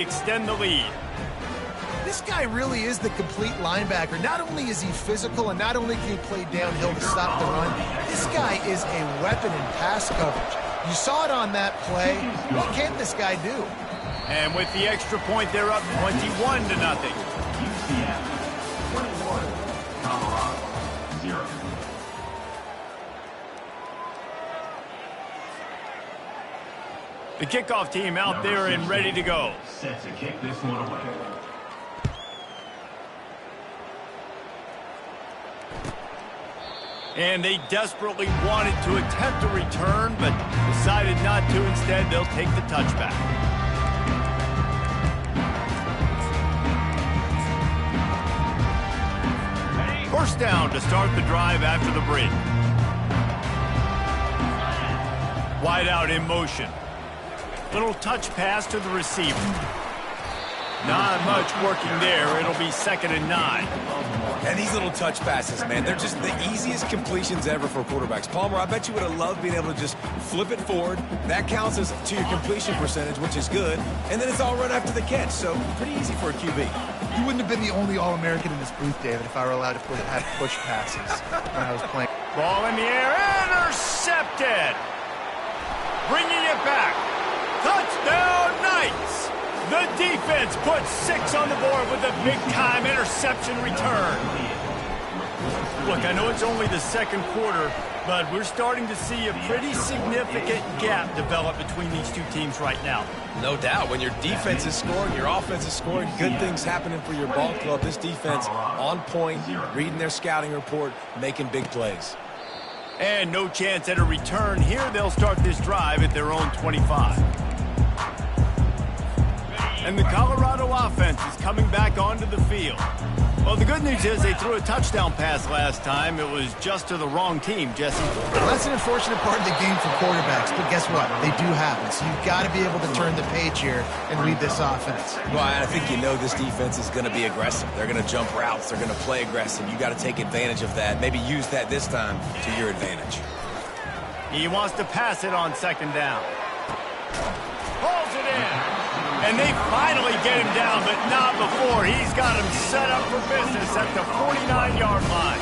extend the lead. This guy really is the complete linebacker. Not only is he physical and not only can he play downhill to stop the run, this guy is a weapon in pass coverage. You saw it on that play. What can this guy do? And with the extra point, they're up 21-0. The kickoff team out there and ready to go. Set to kick this one away. And they desperately wanted to attempt a return, but decided not to. Instead, they'll take the touchback. First down to start the drive after the break. Wide out in motion. Little touch pass to the receiver. Not much working there. It'll be 2nd and 9. And these little touch passes, man, they're just the easiest completions ever for quarterbacks. Palmer, I bet you would have loved being able to just flip it forward. That counts as to your completion percentage, which is good. And then it's all run after the catch, so pretty easy for a QB. You wouldn't have been the only All-American in this booth, David, if I were allowed to have push passes when I was playing. Ball in the air, intercepted. Bringing it back. Touchdown, Knights. The defense puts 6 on the board with a big-time interception return. Look, I know it's only the second quarter, but we're starting to see a pretty significant gap develop between these two teams right now. No doubt. When your defense is scoring, your offense is scoring, good things happening for your ball club. This defense on point, reading their scouting report, making big plays. And no chance at a return here. They'll start this drive at their own 25. And the Colorado offense is coming back onto the field. Well, the good news is they threw a touchdown pass last time. It was just to the wrong team, Jesse. Well, that's an unfortunate part of the game for quarterbacks, but guess what? They do happen. So you've got to be able to turn the page here and read this offense. Well, I think you know this defense is going to be aggressive. They're going to jump routes. They're going to play aggressive. You got to take advantage of that. Maybe use that this time to your advantage. He wants to pass it on 2nd down. Pulls it in. And they finally get him down, but not before. He's got him set up for business at the 49-yard line.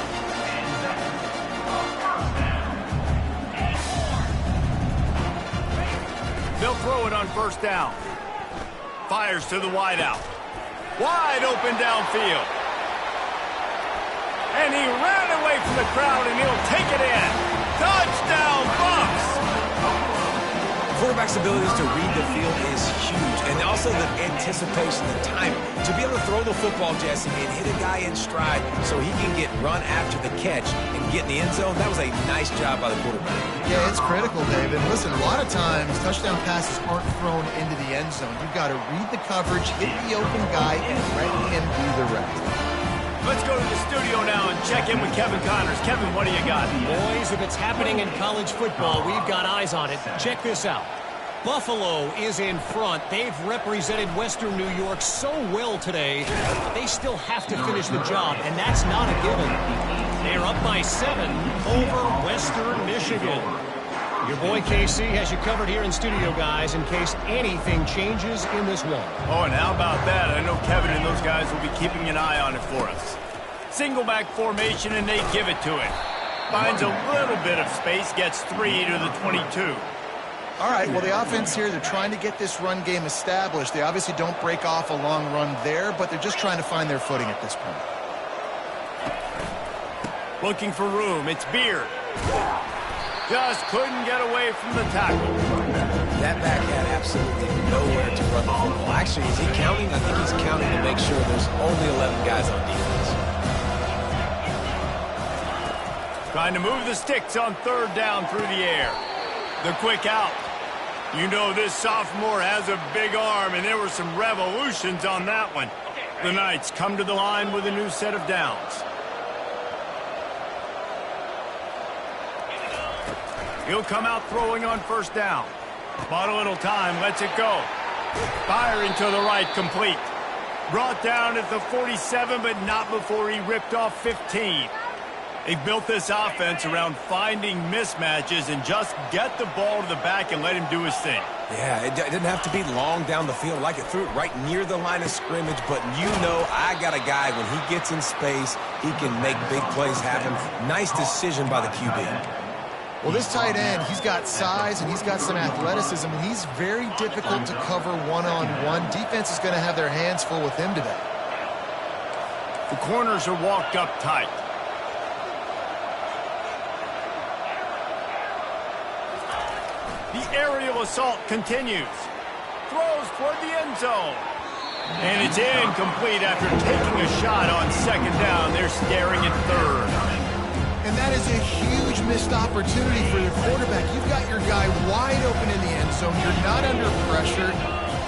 They'll throw it on 1st down. Fires to the wideout. Wide open downfield. And he ran away from the crowd, and he'll take it in. Touchdown, Bucks! Quarterback's abilities to read the field is huge, and also the anticipation, the timing. To be able to throw the football, Jesse, and hit a guy in stride so he can get run after the catch and get in the end zone, that was a nice job by the quarterback. Yeah, it's critical, David. Listen, a lot of times touchdown passes aren't thrown into the end zone. You've got to read the coverage, hit the open guy, and let him do the rest. Let's go to the studio now and check in with Kevin Connors. Kevin, what do you got? Boys, if it's happening in college football, we've got eyes on it. Check this out. Buffalo is in front. They've represented Western New York so well today, but they still have to finish the job, and that's not a given. They're up by 7 over Western Michigan. Your boy KC has you covered here in studio, guys, in case anything changes in this one. Oh, and how about that? I know Kevin and those guys will be keeping an eye on it for us. Single back formation, and they give it to it. Finds a little bit of space, gets 3 to the 22. All right, well, the offense here, they're trying to get this run game established. They obviously don't break off a long run there, but they're just trying to find their footing at this point. Looking for room. It's Beard. Just couldn't get away from the tackle. That back had absolutely nowhere to run the football. Actually, is he counting? I think he's counting to make sure there's only 11 guys on defense. Trying to move the sticks on 3rd down through the air. The quick out. You know this sophomore has a big arm, and there were some revolutions on that one. The Knights come to the line with a new set of downs. He'll come out throwing on 1st down. Bought a little time, lets it go. Firing to the right, complete. Brought down at the 47, but not before he ripped off 15. They've built this offense around finding mismatches and just get the ball to the back and let him do his thing. Yeah, it didn't have to be long down the field. Like it threw it right near the line of scrimmage, but you know I got a guy, when he gets in space, he can make big plays happen. Nice decision by the QB. Well, this tight end, he's got size and he's got some athleticism, and he's very difficult to cover one-on-one. Defense is going to have their hands full with him today. The corners are walked up tight. The aerial assault continues. Throws toward the end zone. And it's incomplete after taking a shot on second down. They're staring at third. And that is a huge missed opportunity for your quarterback. You've got your guy wide open in the end zone. You're not under pressure.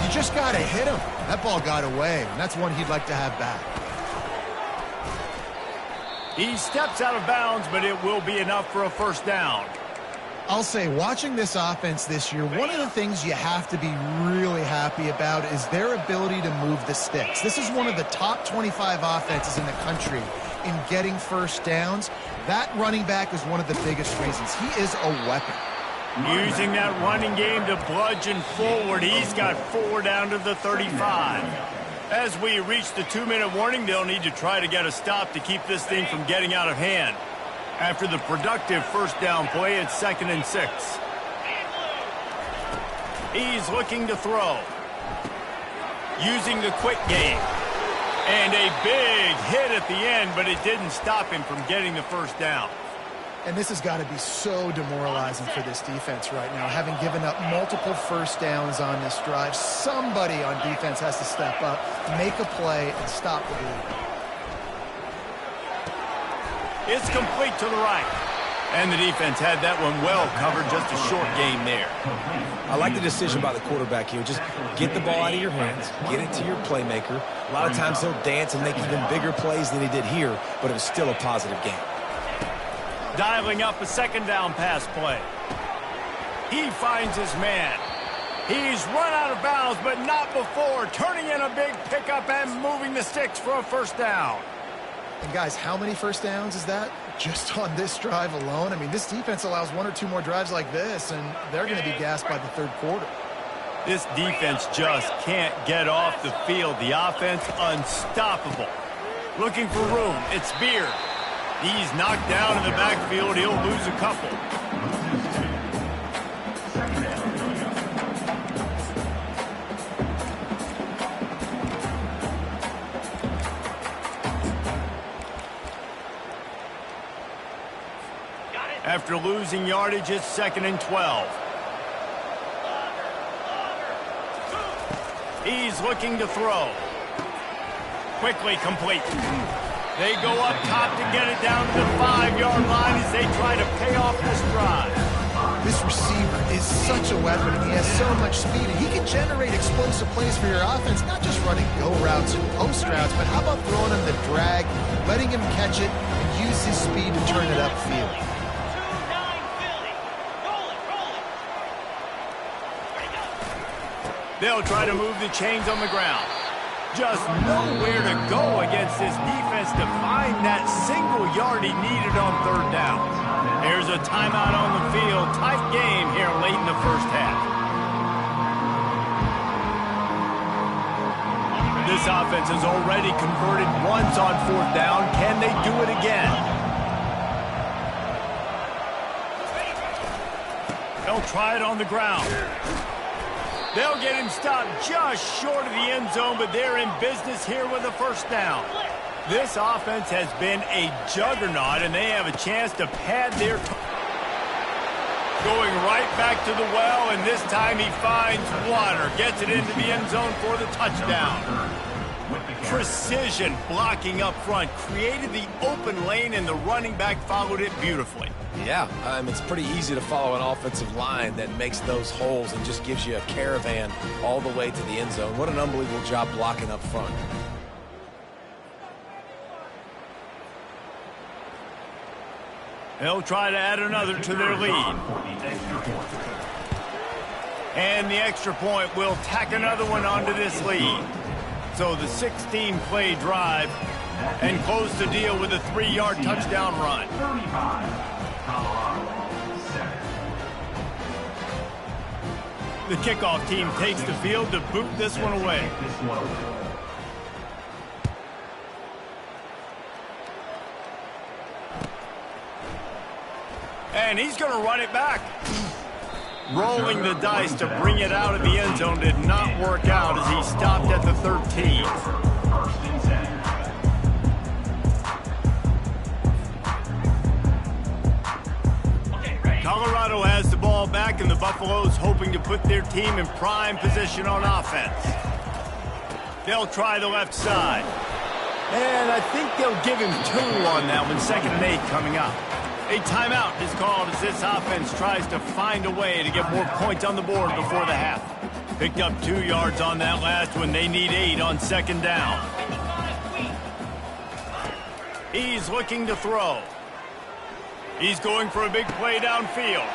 You just got to hit him. That ball got away, and that's one he'd like to have back. He steps out of bounds, but it will be enough for a first down. I'll say, watching this offense this year, one of the things you have to be really happy about is their ability to move the sticks. This is one of the top 25 offenses in the country in getting first downs. That running back is one of the biggest reasons. He is a weapon. Using that running game to bludgeon forward. He's got 4 down to the 35. As we reach the 2-minute warning, they'll need to try to get a stop to keep this thing from getting out of hand. After the productive first down play, it's 2nd and 6. He's looking to throw. Using the quick game. And a big hit at the end, but it didn't stop him from getting the first down. And this has got to be so demoralizing for this defense right now. Having given up multiple first downs on this drive, somebody on defense has to step up, make a play, and stop the bleed. It's complete to the right. And the defense had that one well covered, just a short game there. I like the decision by the quarterback here. Just get the ball out of your hands, get it to your playmaker. A lot of times he'll dance and make even bigger plays than he did here, but it was still a positive game. Dialing up a second down pass play. He finds his man. He's run out of bounds, but not before. Turning in a big pickup and moving the sticks for a first down. And guys, how many first downs is that just on this drive alone? I mean, this defense allows 1 or 2 more drives like this, and they're going to be gassed by the third quarter. This defense just can't get off the field. The offense unstoppable. Looking for room. It's Beard. He's knocked down in the backfield. He'll lose a couple. After losing yardage, it's 2nd and 12. He's looking to throw. Quickly complete. They go up top to get it down to the 5-yard line as they try to pay off this drive. This receiver is such a weapon, and he has so much speed, and he can generate explosive plays for your offense, not just running go routes and post routes, but how about throwing him the drag, letting him catch it, and use his speed to turn it upfield. They'll try to move the chains on the ground. Just nowhere to go against this defense to find that single yard he needed on third down. Here's a timeout on the field. Tight game here late in the first half. This offense has already converted once on 4th down. Can they do it again? They'll try it on the ground. They'll get him stopped just short of the end zone, but they're in business here with a first down. This offense has been a juggernaut, and they have a chance to pad their going right back to the well, and this time he finds water. Gets it into the end zone for the touchdown. Precision blocking up front. Created the open lane, and the running back followed it beautifully. Yeah, it's pretty easy to follow an offensive line that makes those holes and just gives you a caravan all the way to the end zone. What an unbelievable job blocking up front. They'll try to add another to their lead. And the extra point will tack another one onto this lead. So the 16-play drive and close the deal with a 3-yard touchdown run. The kickoff team takes the field to boot this one away. And he's going to run it back. Rolling the dice to bring it out of the end zone did not work out as he stopped at the 13. Colorado has the ball back, and the Buffaloes hoping to put their team in prime position on offense. They'll try the left side. And I think they'll give him 2 on that one, 2nd and 8 coming up. A timeout is called as this offense tries to find a way to get more points on the board before the half. Picked up 2 yards on that last one. They need 8 on 2nd down. He's looking to throw. He's going for a big play downfield.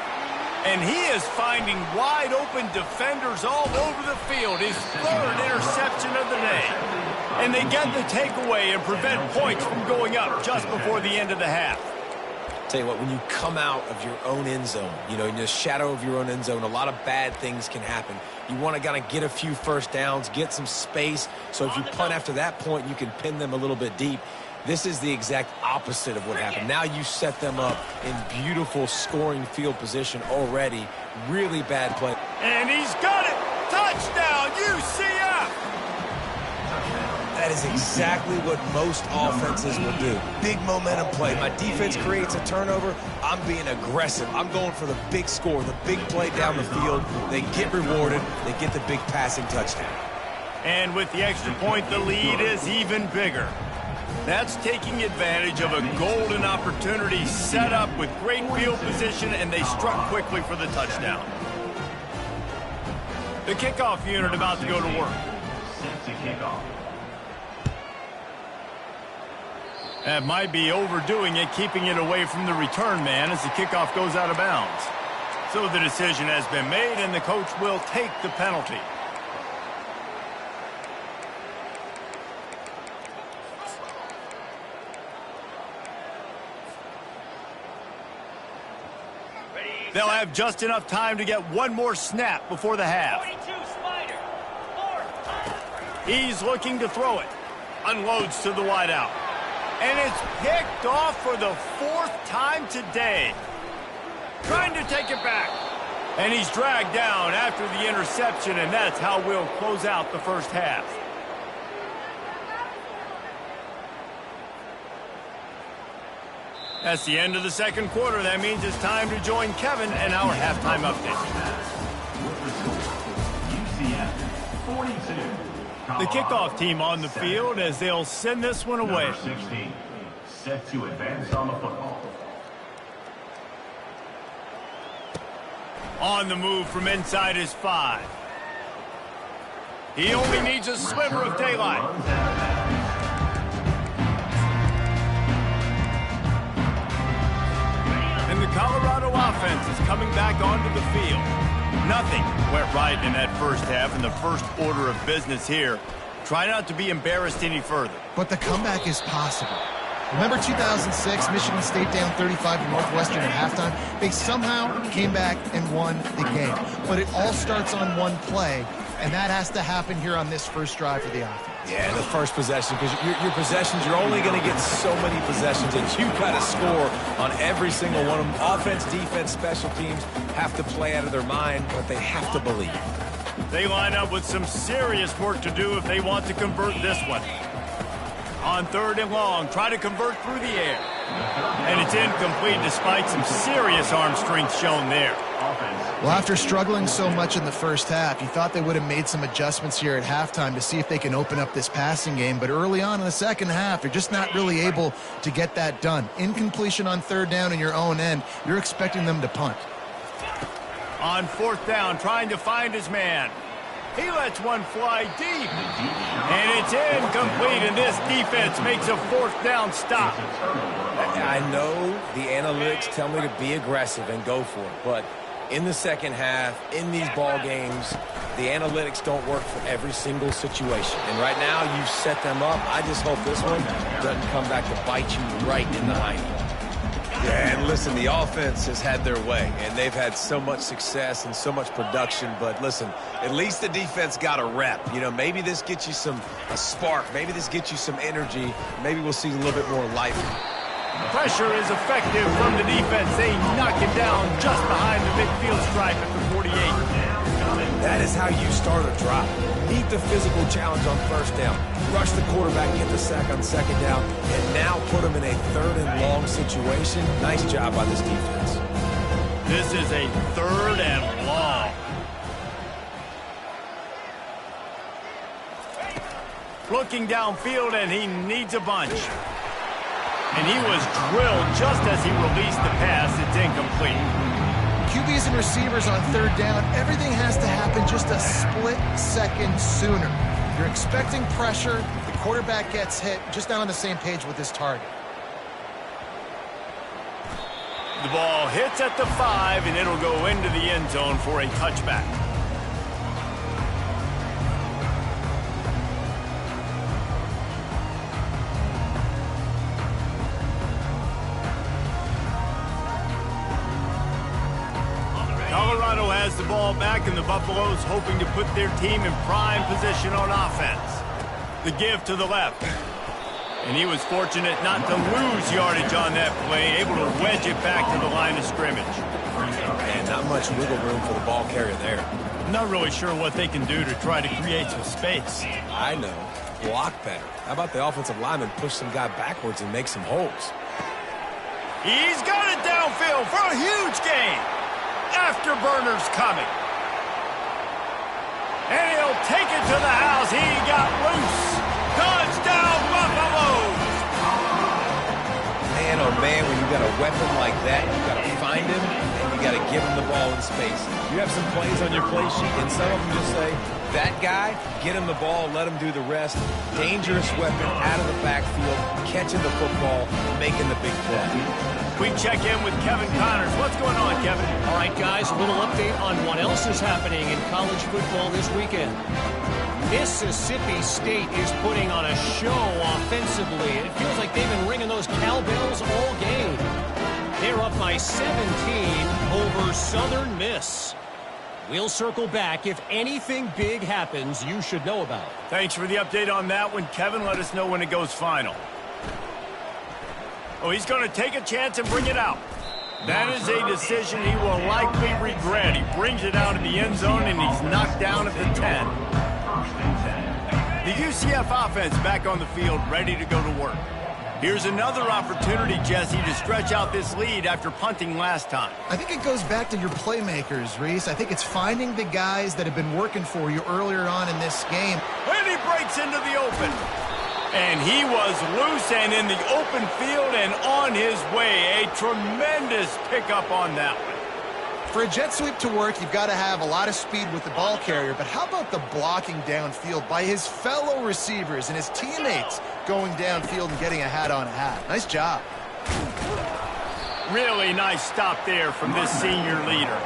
And he is finding wide open defenders all over the field. His 3rd interception of the day. And they get the takeaway and prevent points from going up just before the end of the half. Tell you what, when you come out of your own end zone, you know, in the shadow of your own end zone, a lot of bad things can happen. You want to kind of get a few first downs, get some space, so if you punt after that point, you can pin them a little bit deep. This is the exact opposite of what happened. Now you set them up in beautiful scoring field position already. Really bad play. And he's got it! Touchdown, UCF! That is exactly what most offenses will do. Big momentum play. My defense creates a turnover. I'm being aggressive. I'm going for the big score, the big play down the field. They get rewarded. They get the big passing touchdown. And with the extra point, the lead is even bigger. That's taking advantage of a golden opportunity set up with great field position, and they struck quickly for the touchdown. The kickoff unit about to go to work. Set to kickoff. That might be overdoing it, keeping it away from the return man as the kickoff goes out of bounds. So the decision has been made, and the coach will take the penalty. They'll have just enough time to get one more snap before the half. He's looking to throw it. Unloads to the wideout. And it's picked off for the 4th time today. Trying to take it back. And he's dragged down after the interception, and that's how we'll close out the first half. That's the end of the 2nd quarter. That means it's time to join Kevin and our halftime update. UCF 42. The kickoff team on the field as they'll send this one away. Number 16, set to advance on the football. On the move from inside his 5. He only needs a sliver of daylight. And the Colorado offense is coming back onto the field. Nothing went right in that first half, in the first order of business here. Try not to be embarrassed any further. But the comeback is possible. Remember 2006, Michigan State down 35 to Northwestern at halftime? They somehow came back and won the game. But it all starts on one play, and that has to happen here on this first drive for the offense. Yeah, the first possession, because your possessions, you're only going to get so many possessions, and you've got to score on every single one of them. Offense, defense, special teams have to play out of their mind, but they have to believe. They line up with some serious work to do if they want to convert this one. On 3rd and long, try to convert through the air. And it's incomplete despite some serious arm strength shown there. Well, after struggling so much in the first half, you thought they would have made some adjustments here at halftime to see if they can open up this passing game. But early on in the second half, they're just not really able to get that done. Incompletion on 3rd down in your own end, you're expecting them to punt. On 4th down, trying to find his man. He lets one fly deep. And it's incomplete, and this defense makes a 4th down stop. I know the analytics tell me to be aggressive and go for it, but in the second half, in these ball games, the analytics don't work for every single situation. And right now, you've set them up. I just hope this one doesn't come back to bite you right in the hiney. Yeah, and listen, the offense has had their way, and they've had so much success and so much production. But listen, at least the defense got a rep. You know, maybe this gets you a spark. Maybe this gets you some energy. Maybe we'll see a little bit more life. Pressure is effective from the defense. They knock it down just behind the midfield stripe at the 48. That is how you start a drive. Meet the physical challenge on first down. Rush the quarterback, get the sack on second down, and now put him in a third and long situation. Nice job by this defense. This is a third and long. Looking downfield, and he needs a bunch. And he was drilled just as he released the pass. It's incomplete. QBs and receivers on third down, everything has to happen just a split second sooner. You're expecting pressure, the quarterback gets hit, just not on the same page with his target. The ball hits at the 5, and it'll go into the end zone for a touchback. Colorado has the ball back, and the Buffaloes hoping to put their team in prime position on offense. The give to the left. And he was fortunate not to lose yardage on that play, able to wedge it back to the line of scrimmage. And not much wiggle room for the ball carrier there. I'm not really sure what they can do to try to create some space. I know. Block better. How about the offensive lineman push some guy backwards and make some holes? He's got it downfield for a huge gain. Afterburner's coming. And he'll take it to the house. He got loose. Touchdown, Buffaloes! Man, oh man, when you got a weapon like that, you got to find him, and you got to give him the ball in space. You have some plays on your play sheet, and some of them just say, that guy, get him the ball, let him do the rest. Dangerous weapon out of the backfield, catching the football, making the big play. We check in with Kevin Connors. What's going on, Kevin? All right, guys, a little update on what else is happening in college football this weekend. Mississippi State is putting on a show offensively. It feels like they've been ringing those cowbells all game. They're up by 17 over Southern Miss. We'll circle back. If anything big happens, you should know about it. Thanks for the update on that one, Kevin. Let us know when it goes final. Oh, he's going to take a chance and bring it out. That is a decision he will likely regret. He brings it out in the end zone, and he's knocked down at the 10. The UCF offense back on the field, ready to go to work. Here's another opportunity, Jesse, to stretch out this lead after punting last time. I think it goes back to your playmakers, Reese. I think it's finding the guys that have been working for you earlier on in this game. And he breaks into the open. And he was loose and in the open field and on his way. A tremendous pickup on that one. For a jet sweep to work, you've got to have a lot of speed with the ball carrier, but how about the blocking downfield by his fellow receivers and his teammates going downfield and getting a hat on a hat? Nice job. Really nice stop there from this senior leader.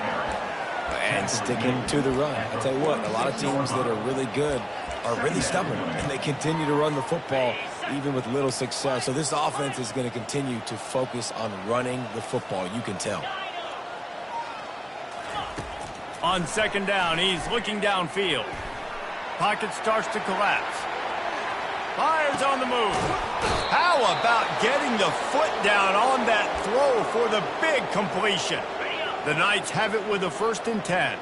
And sticking to the run. I tell you what, a lot of teams that are really good are really stubborn, and they continue to run the football even with little success. So this offense is going to continue to focus on running the football. You can tell. On second down, he's looking downfield. Pocket starts to collapse. Fires on the move. How about getting the foot down on that throw for the big completion? The Knights have it with a 1st and 10.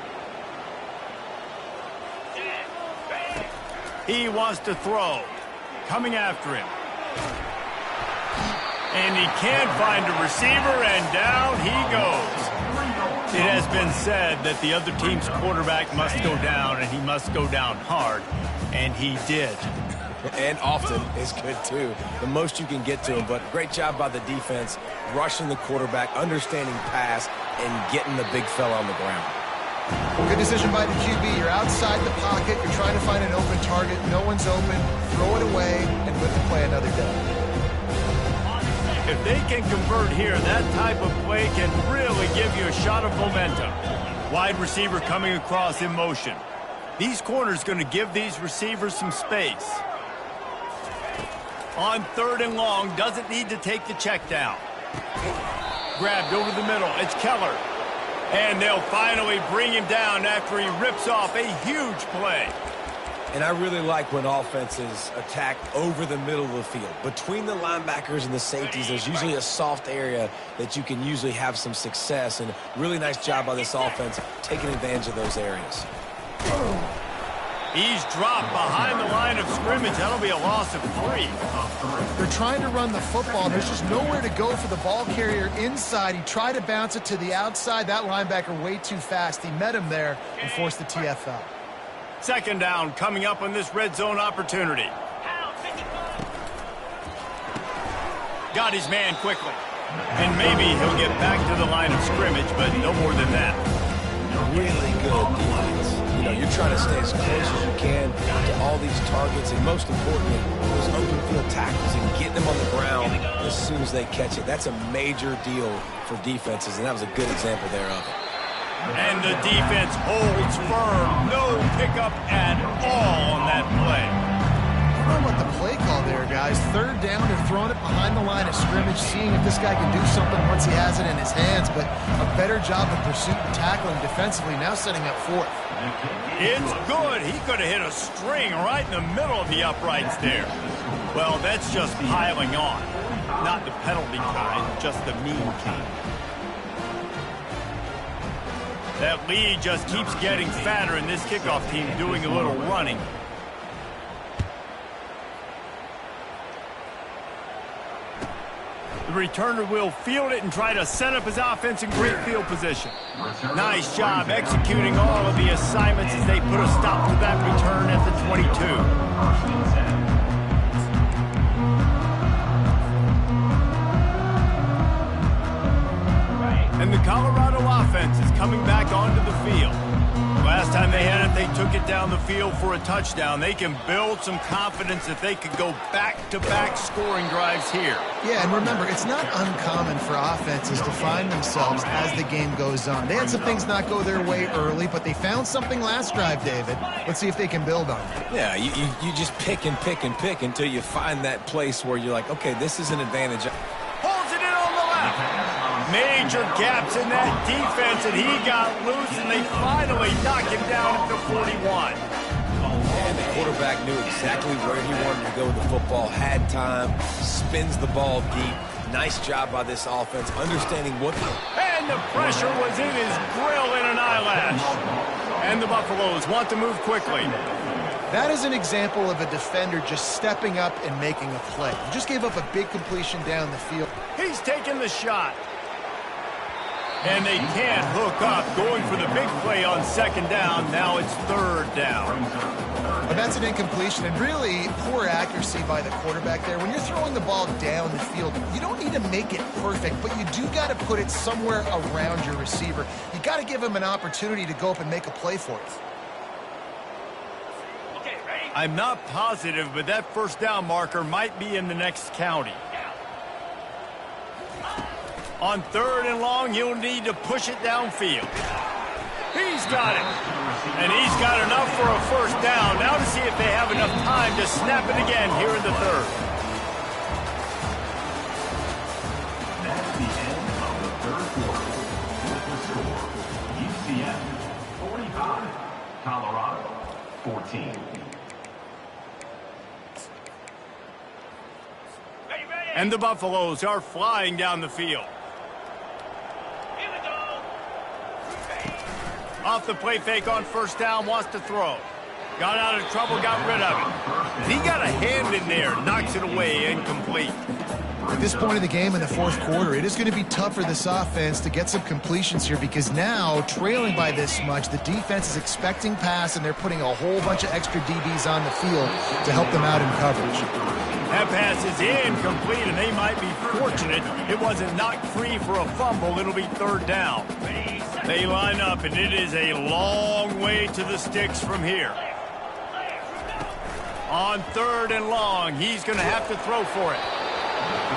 He wants to throw. Coming after him. And he can't find a receiver, and down he goes. It has been said that the other team's quarterback must go down, and he must go down hard, and he did. And often is good, too. The most you can get to him, but great job by the defense, rushing the quarterback, understanding pass, and getting the big fella on the ground. Good decision by the QB. You're outside the pocket. You're trying to find an open target. No one's open. Throw it away and live to play another day. If they can convert here, that type of play can really give you a shot of momentum. Wide receiver coming across in motion. These corners going to give these receivers some space. On 3rd and long, doesn't need to take the check down. Grabbed over the middle. It's Keller. And they'll finally bring him down after he rips off a huge play. And I really like when offenses attack over the middle of the field. Between the linebackers and the safeties, there's usually a soft area that you can usually have some success. And really nice job by this offense taking advantage of those areas. He's dropped behind the line of scrimmage. That'll be a loss of 3. They're trying to run the football. There's just nowhere to go for the ball carrier inside. He tried to bounce it to the outside. That linebacker way too fast. He met him there and forced the TFL. Second down coming up on this red zone opportunity. Got his man quickly. And maybe he'll get back to the line of scrimmage, but no more than that. Really good defense. You know, you're trying to stay as close as you can to all these targets, and most importantly, those open field tackles and getting them on the ground as soon as they catch it. That's a major deal for defenses, and that was a good example there of it. And the defense holds firm. No pickup at all on that play. I don't know what the play call there, guys. Third down, they're throwing it behind the line of scrimmage, seeing if this guy can do something once he has it in his hands, but a better job of pursuit and tackling defensively, now setting up fourth. It's good. He could have hit a string right in the middle of the uprights there. Well, that's just piling on. Not the penalty kind, just the mean kind. That lead just keeps getting fatter, and this kickoff team doing a little running. The returner will field it and try to set up his offense in great field position. Nice job executing all of the assignments as they put a stop to that return at the 22. And the Colorado offense is coming back onto the field. Last time they had it, they took it down the field for a touchdown. They can build some confidence that they could go back-to-back scoring drives here. Yeah, and remember, it's not uncommon for offenses to find themselves as the game goes on. They had some things not go their way early, but they found something last drive, David. Let's see if they can build on it. Yeah, you just pick and pick and pick until you find that place where you're like, okay, this is an advantage. Holds it in on the left. Major gaps in that defense, and he got loose, and they finally knock him down at the 41. And the quarterback knew exactly where he wanted to go with the football, had time, spins the ball deep. Nice job by this offense, understanding what... And the pressure was in his grill in an eyelash. And the Buffaloes want to move quickly. That is an example of a defender just stepping up and making a play. He just gave up a big completion down the field. He's taking the shot. And they can't hook up, going for the big play on second down. Now it's third down. But that's an incompletion, and really poor accuracy by the quarterback there. When you're throwing the ball down the field, you don't need to make it perfect, but you do got to put it somewhere around your receiver. You got to give him an opportunity to go up and make a play for it. I'm not positive, but that first down marker might be in the next county. On third and long, he'll need to push it downfield. He's got it. And he's got enough for a first down. Now to see if they have enough time to snap it again here in the third. That's the end of the third quarter. With the score, UCF 45, Colorado 14. And the Buffaloes are flying down the field. Off the play fake on first down, wants to throw. Got out of trouble, got rid of it. He got a hand in there, knocks it away, incomplete. At this point of the game in the fourth quarter, it is going to be tough for this offense to get some completions here because now, trailing by this much, the defense is expecting pass, and they're putting a whole bunch of extra DBs on the field to help them out in coverage. That pass is incomplete, and they might be fortunate it wasn't knocked free for a fumble. It'll be third down. They line up, and it is a long way to the sticks from here. On third and long, he's going to have to throw for it.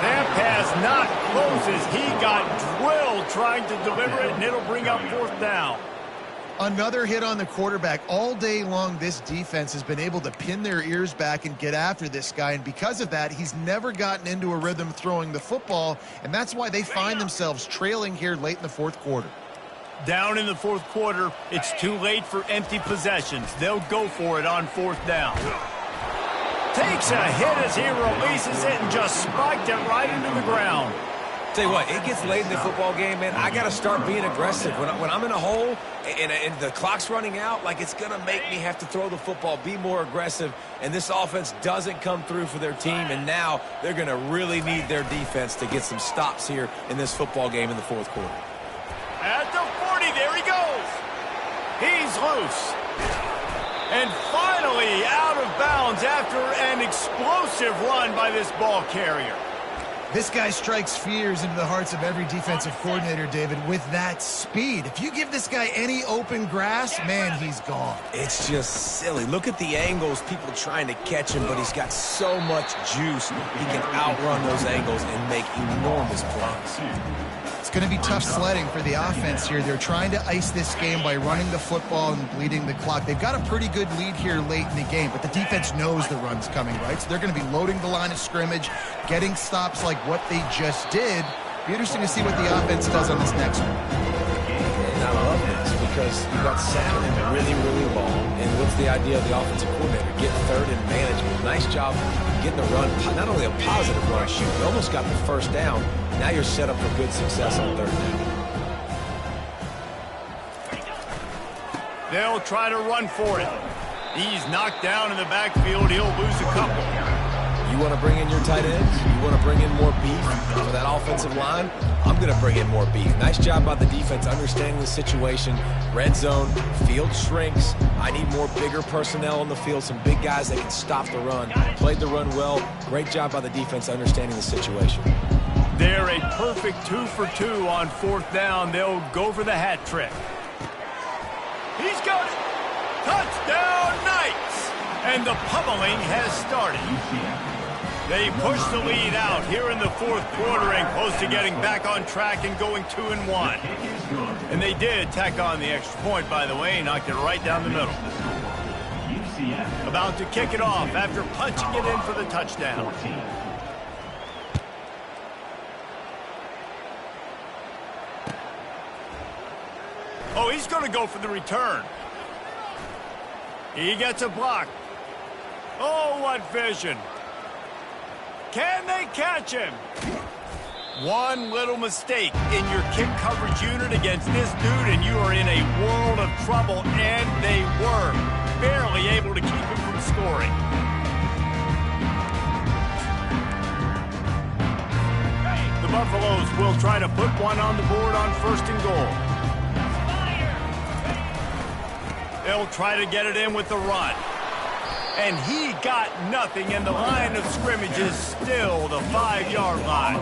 That pass not closes. He got drilled trying to deliver it, and it'll bring up fourth down. Another hit on the quarterback. All day long, this defense has been able to pin their ears back and get after this guy, and because of that, he's never gotten into a rhythm throwing the football, and that's why they find themselves trailing here late in the fourth quarter. Down in the fourth quarter, it's too late for empty possessions. They'll go for it on fourth down. Takes a hit as he releases it and just spiked it right into the ground. Tell you what, it gets late in the football game, man. I got to start being aggressive. When I'm in a hole and the clock's running out, like, it's going to make me have to throw the football, be more aggressive, and this offense doesn't come through for their team, and now they're going to really need their defense to get some stops here in this football game in the fourth quarter. At the 40, there he goes. He's loose. And finally out of bounds after an explosive run by this ball carrier. This guy strikes fears into the hearts of every defensive coordinator, David, with that speed. If you give this guy any open grass, man, he's gone. It's just silly. Look at the angles, people trying to catch him, but he's got so much juice. He can outrun those angles and make enormous plays. It's going to be tough sledding for the offense here. They're trying to ice this game by running the football and bleeding the clock. They've got a pretty good lead here late in the game, but the defense knows the run's coming, right? So they're going to be loading the line of scrimmage, getting stops like what they just did. Be interesting to see what the offense does on this next one. And I love this because you got second and really, really long. And what's the idea of the offensive coordinator? Get third and manageable. Nice job getting the run, not only a positive run, shoot, you almost got the first down. Now you're set up for good success on third down. They'll try to run for it. He's knocked down in the backfield. He'll lose a couple. You want to bring in your tight ends? You want to bring in more beef for that offensive line? I'm going to bring in more beef. Nice job by the defense understanding the situation. Red zone, field shrinks. I need more bigger personnel on the field, some big guys that can stop the run. Played the run well. Great job by the defense understanding the situation. They're a perfect 2 for 2 on fourth down. They'll go for the hat trick. He's got it. Touchdown, Knights! And the pummeling has started. They push the lead out here in the fourth quarter and close to getting back on track and going 2-1. And they did tack on the extra point, by the way, knocked it right down the middle. About to kick it off after punching it in for the touchdown. Oh, he's going to go for the return. He gets a block. Oh, what vision. Can they catch him? One little mistake in your kick coverage unit against this dude, and you are in a world of trouble, and they were barely able to keep him from scoring. The Buffaloes will try to put one on the board on 1st and goal. They'll try to get it in with the run. And he got nothing, and the line of scrimmage is still the 5-yard line.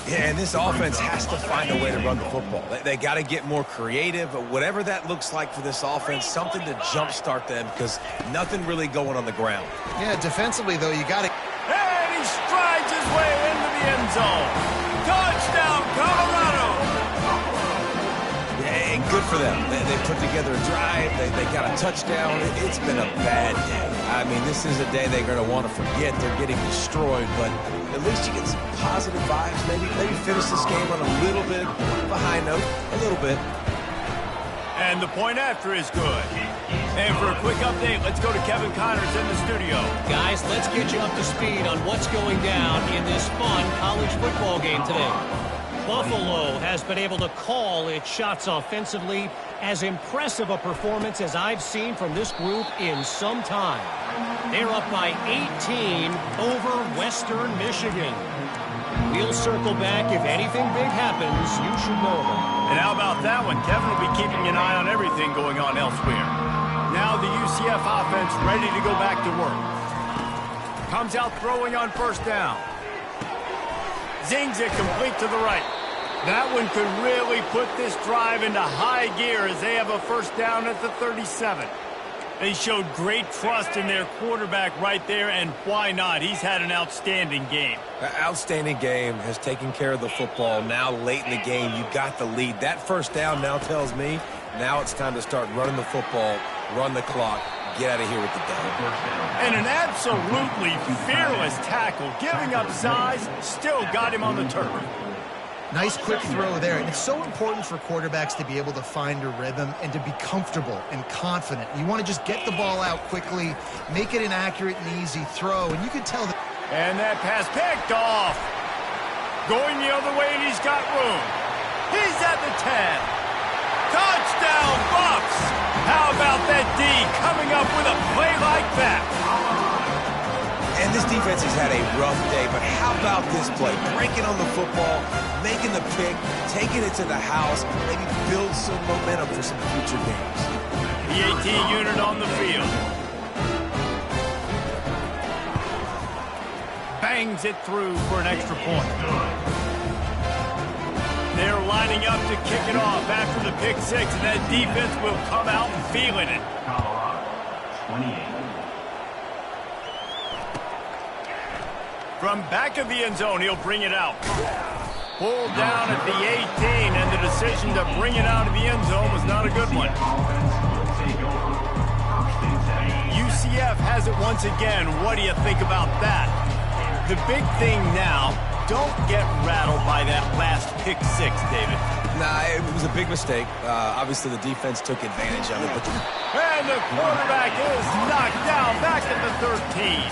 Yeah, and this offense has to find a way to run the football. They got to get more creative, whatever that looks like for this offense, something to jumpstart them because nothing really going on the ground. Yeah, defensively, though, you got to... And he strides his way into the end zone. Touchdown, Colorado! And good for them. They put together a drive. They got a touchdown. It's been a bad day. I mean, this is a day they're going to want to forget. They're getting destroyed, but at least you get some positive vibes. Maybe finish this game on a little bit of a high note, a little bit. And the point after is good. And for a quick update, let's go to Kevin Connors in the studio. Guys, let's get you up to speed on what's going down in this fun college football game today. Buffalo has been able to call its shots offensively. As impressive a performance as I've seen from this group in some time. They're up by 18 over Western Michigan. We'll circle back. If anything big happens, you should know about it. And how about that one? Kevin will be keeping an eye on everything going on elsewhere. Now the UCF offense ready to go back to work. Comes out throwing on 1st down. Zings it complete to the right. That one could really put this drive into high gear as they have a 1st down at the 37. They showed great trust in their quarterback right there, and why not? He's had an outstanding game. Outstanding game, has taken care of the football. Now late in the game, you got the lead. That 1st down now tells me Now it's time to start running the football, run the clock, get out of here with the dub. And an absolutely fearless tackle, giving up size, still got him on the turf. Nice quick throw there. And it's so important for quarterbacks to be able to find a rhythm and to be comfortable and confident. You want to just get the ball out quickly, make it an accurate and easy throw. And you can tell that. And that pass picked off. Going the other way, and he's got room. He's at the 10. Touchdown, Bucks! How about that D coming up with a play like that? And this defense has had a rough day, but how about this play? Breaking on the football, making the pick, taking it to the house, maybe build some momentum for some future games. The 18 unit on the field. Bangs it through for an extra point. They're lining up to kick it off after the pick six, and that defense will come out feeling it. Colorado, 28. From back of the end zone, he'll bring it out. Pulled down at the 18, and the decision to bring it out of the end zone was not a good one. UCF has it once again. What do you think about that? The big thing now, don't get rattled by that last pick six, David. Nah, it was a big mistake. Obviously, the defense took advantage of it. But and the quarterback is knocked down back at the 13.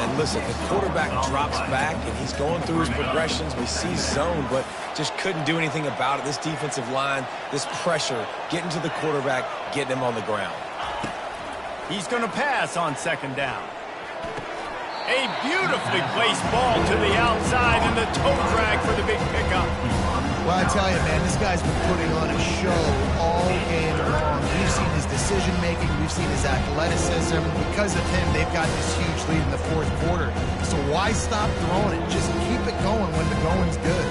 And listen, the quarterback drops back, and he's going through his progressions. We see zone, but just couldn't do anything about it. This defensive line, this pressure, getting to the quarterback, getting him on the ground. He's going to pass on second down. A beautifully placed ball to the outside, and the toe drag for the big pickup. Well, I tell you, man, this guy's been putting on a show all game long. We've seen his decision-making. We've seen his athleticism. Because of him, they've got this huge lead in the fourth quarter. So why stop throwing it? Just keep it going when the going's good.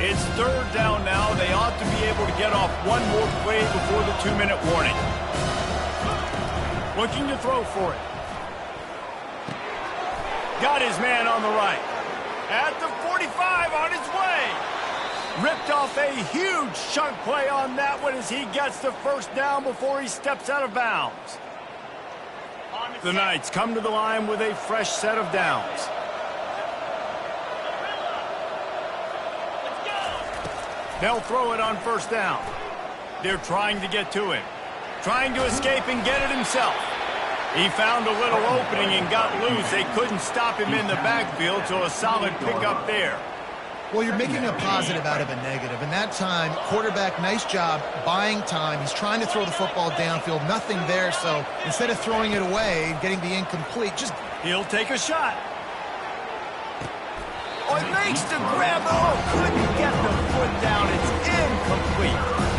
It's third down now. They ought to be able to get off one more play before the 2-minute warning. Looking to throw for it. Got his man on the right. At the 45, on his way. Ripped off a huge chunk play on that one as he gets the first down before he steps out of bounds. The Knights come to the line with a fresh set of downs. They'll throw it on first down. They're trying to get to him. Trying to escape and get it himself. He found a little opening and got loose. They couldn't stop him in the backfield, so a solid pickup there. Well, you're making a positive out of a negative. And that time, quarterback, nice job, buying time. He's trying to throw the football downfield. Nothing there, so instead of throwing it away and getting the incomplete, just... He'll take a shot. Oh, he makes the grab. Oh, couldn't get the foot down. It's incomplete.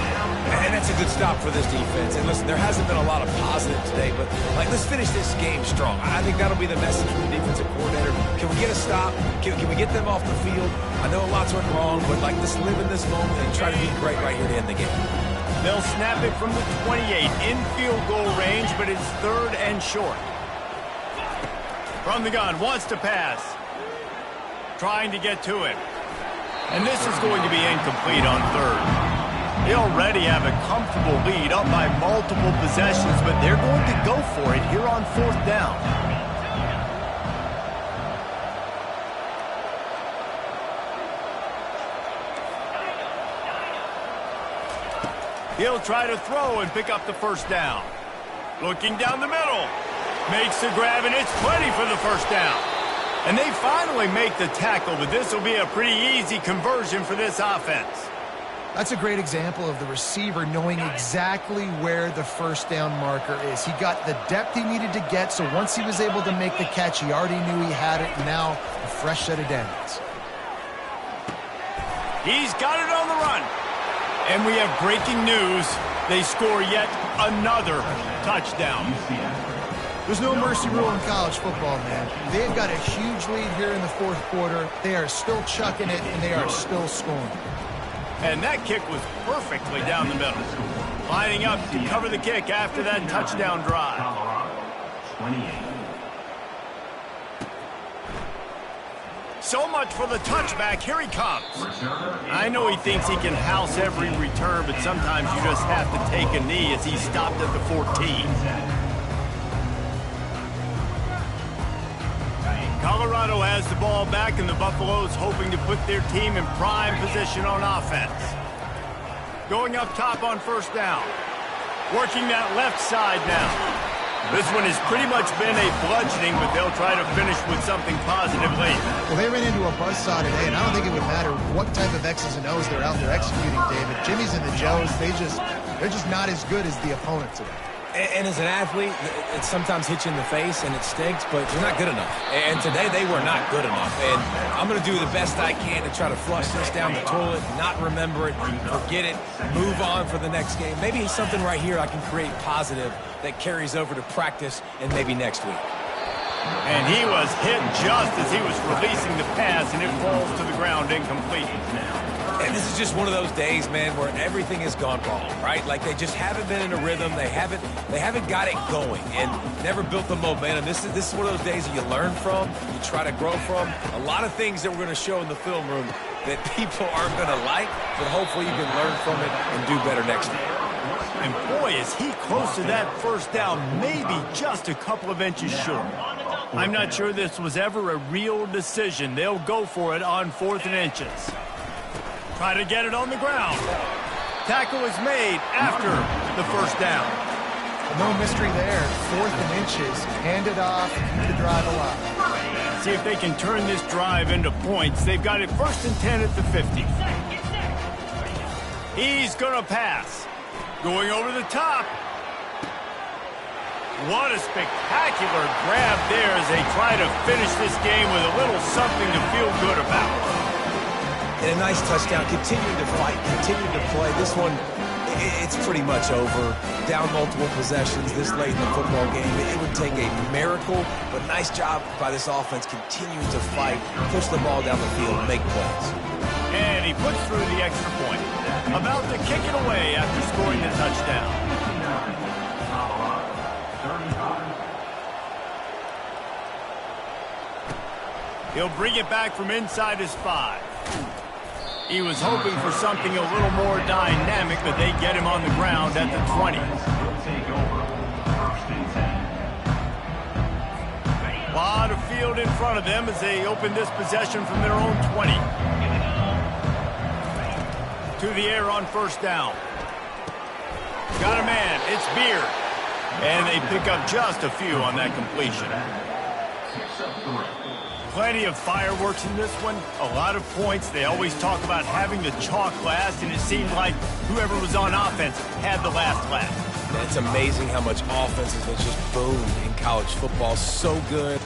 And that's a good stop for this defense. And listen, there hasn't been a lot of positive today, but let's finish this game strong. I think that'll be the message from the defensive coordinator. Can we get a stop? Can we get them off the field? I know lots went wrong, but let's live in this moment and try to be great right here to end the game. They'll snap it from the 28 in field goal range, but it's third and short. From the gun, wants to pass. Trying to get to him. And this is going to be incomplete on third. They already have a comfortable lead up by multiple possessions, but they're going to go for it here on fourth down. He'll try to throw and pick up the first down. Looking down the middle. Makes the grab, and it's plenty for the first down. And they finally make the tackle, but this will be a pretty easy conversion for this offense. That's a great example of the receiver knowing exactly where the first down marker is. He got the depth he needed to get, so once he was able to make the catch, he already knew he had it, and now a fresh set of downs. He's got it on the run. And we have breaking news. They score yet another touchdown. There's no mercy rule in college football, man. They've got a huge lead here in the fourth quarter. They are still chucking it, and they are still scoring. And that kick was perfectly down the middle. Lining up to cover the kick after that touchdown drive. So much for the touchback. Here he comes. I know he thinks he can house every return, but sometimes you just have to take a knee as he stopped at the 14. Colorado has the ball back, and the Buffaloes hoping to put their team in prime position on offense. Going up top on first down. Working that left side now. This one has pretty much been a bludgeoning, but they'll try to finish with something positive late. Well, they ran into a buzzsaw today, and I don't think it would matter what type of X's and O's they're out there executing, David. Jimmy's and the Joes, they're just not as good as the opponent today. And as an athlete, it sometimes hits you in the face and it stinks, but you're not good enough. And today they were not good enough. And I'm going to do the best I can to try to flush this down the toilet, not remember it, forget it, move on for the next game. Maybe something right here I can create positive that carries over to practice and maybe next week. And he was hit just as he was releasing the pass, and it falls to the ground incomplete. And this is just one of those days, man, where everything has gone wrong, right? Like they just haven't been in a rhythm. They haven't got it going and never built the momentum. This is one of those days that you learn from, you try to grow from. A lot of things that we're going to show in the film room that people aren't going to like, but hopefully you can learn from it and do better next week. And boy, is he close to that first down, maybe just a couple of inches short. I'm not sure this was ever a real decision. They'll go for it on 4th and inches. Try to get it on the ground. Tackle is made after the first down. No mystery there. 4th and inches. Hand it off. Keep the drive alive. See if they can turn this drive into points. They've got it 1st and 10 at the 50. He's going to pass. Going over the top. What a spectacular grab there as they try to finish this game with a little something to feel good about. And a nice touchdown, continuing to fight, continuing to play. This one, it's pretty much over. Down multiple possessions this late in the football game. It would take a miracle, but nice job by this offense continuing to fight, push the ball down the field, make plays. And he puts through the extra point. About to kick it away after scoring the touchdown. He'll bring it back from inside his 5. He was hoping for something a little more dynamic, but they get him on the ground at the 20. A lot of field in front of them as they open this possession from their own 20. To the air on first down. Got a man. It's Beard. And they pick up just a few on that completion. Plenty of fireworks in this one, a lot of points. They always talk about having the chalk last, and it seemed like whoever was on offense had the last laugh. It's amazing how much offense has just boomed in college football. So good.